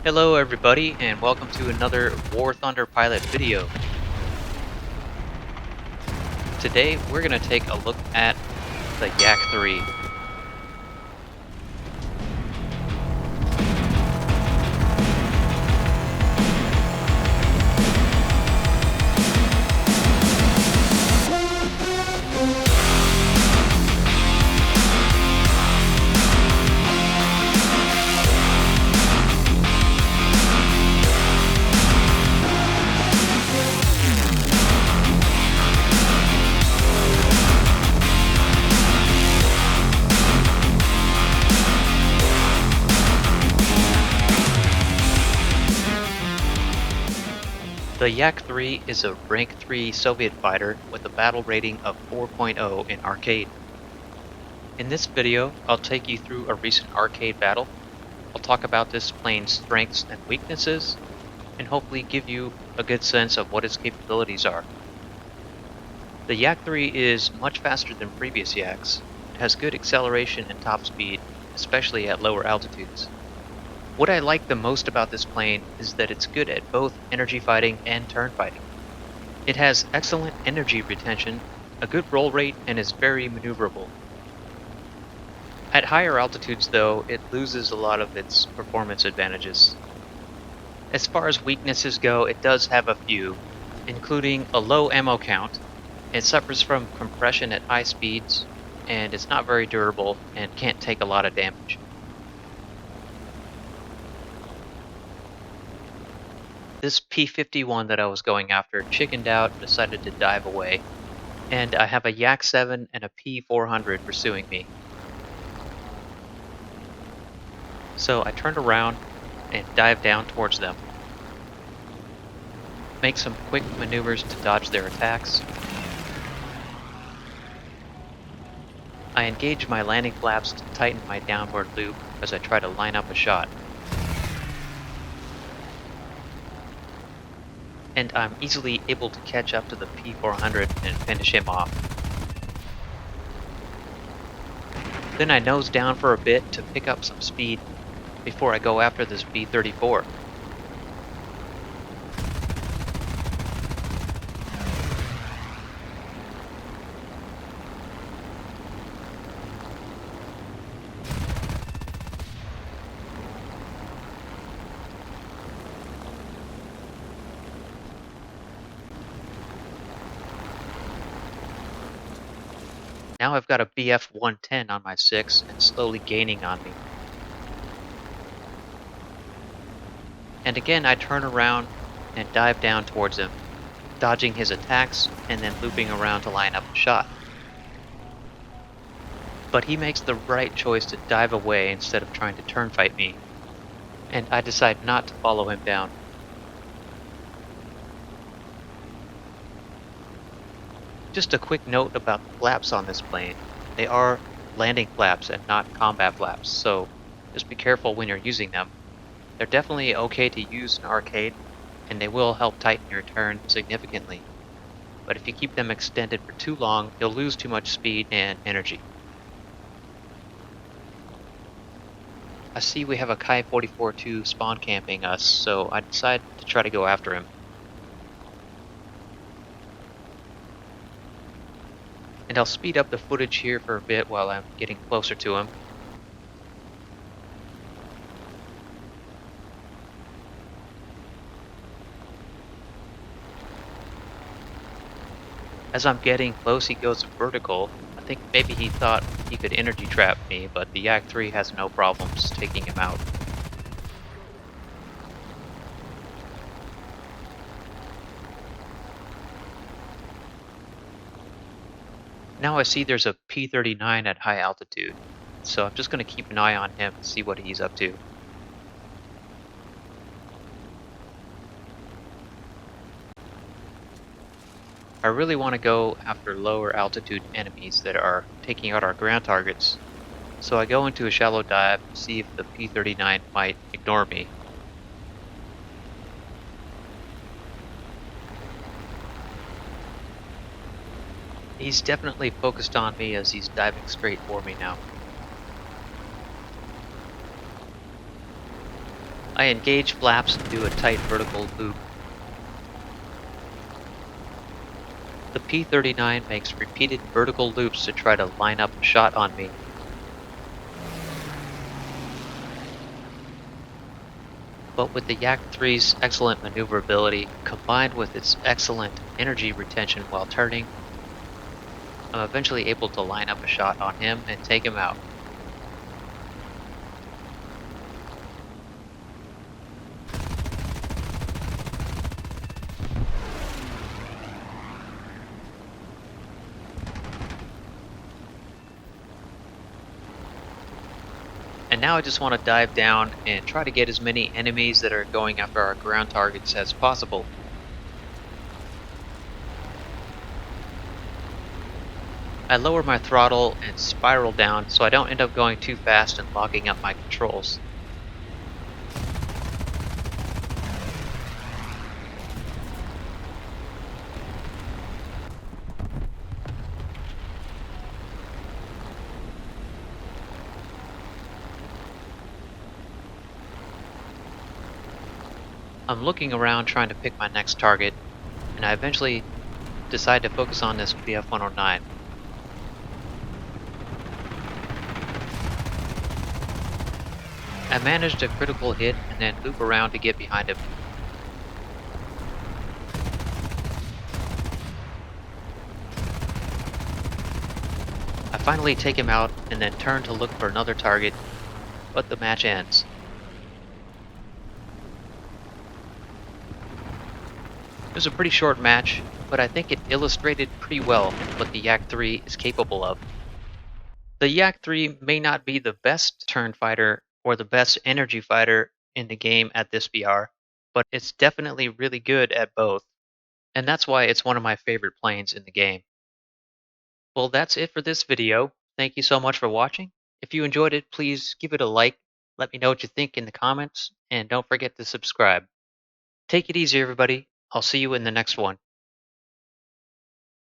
Hello everybody and welcome to another WarThunder pilot video. Today we're going to take a look at the Yak 3. The Yak 3 is a rank 3 Soviet fighter with a battle rating of 4.0 in arcade. In this video, I'll take you through a recent arcade battle. I'll talk about this plane's strengths and weaknesses, and hopefully give you a good sense of what its capabilities are. The Yak 3 is much faster than previous Yaks. It has good acceleration and top speed, especially at lower altitudes. What I like the most about this plane is that it's good at both energy fighting and turn fighting. It has excellent energy retention, a good roll rate, and is very maneuverable. At higher altitudes though, it loses a lot of its performance advantages. As far as weaknesses go, it does have a few, including a low ammo count. It suffers from compression at high speeds, and it's not very durable and can't take a lot of damage. This P-51 that I was going after chickened out and decided to dive away, and I have a Yak 7 and a P-400 pursuing me. So I turned around and dived down towards them. Make some quick maneuvers to dodge their attacks. I engage my landing flaps to tighten my downward loop as I try to line up a shot. And I'm easily able to catch up to the P-400 and finish him off. Then I nose down for a bit to pick up some speed before I go after this B-34. Now I've got a BF-110 on my 6 and slowly gaining on me. And again I turn around and dive down towards him, dodging his attacks and then looping around to line up a shot. But he makes the right choice to dive away instead of trying to turn fight me, and I decide not to follow him down. Just a quick note about the flaps on this plane. They are landing flaps and not combat flaps, so just be careful when you're using them. They're definitely okay to use in arcade, and they will help tighten your turn significantly. But if you keep them extended for too long, you'll lose too much speed and energy. I see we have a Ki-44-2 spawn camping us, so I decide to try to go after him. And I'll speed up the footage here for a bit while I'm getting closer to him. As I'm getting close, he goes vertical. I think maybe he thought he could energy trap me, but the Yak 3 has no problems taking him out. Now I see there's a P-39 at high altitude, so I'm just going to keep an eye on him and see what he's up to. I really want to go after lower altitude enemies that are taking out our ground targets, so I go into a shallow dive to see if the P-39 might ignore me. He's definitely focused on me as he's diving straight for me now. I engage flaps and do a tight vertical loop. The P-39 makes repeated vertical loops to try to line up a shot on me. But with the Yak-3's excellent maneuverability, combined with its excellent energy retention while turning, I'm eventually able to line up a shot on him and take him out. And now I just want to dive down and try to get as many enemies that are going after our ground targets as possible. I lower my throttle and spiral down so I don't end up going too fast and logging up my controls. I'm looking around trying to pick my next target, and I eventually decide to focus on this BF-109. I managed a critical hit and then loop around to get behind him. I finally take him out and then turn to look for another target, but the match ends. It was a pretty short match, but I think it illustrated pretty well what the Yak-3 is capable of. The Yak-3 may not be the best turn fighter or the best energy fighter in the game at this BR, but it's definitely really good at both, and that's why it's one of my favorite planes in the game. Well, that's it for this video. Thank you so much for watching. If you enjoyed it, please give it a like, let me know what you think in the comments, and don't forget to subscribe. Take it easy, everybody. I'll see you in the next one.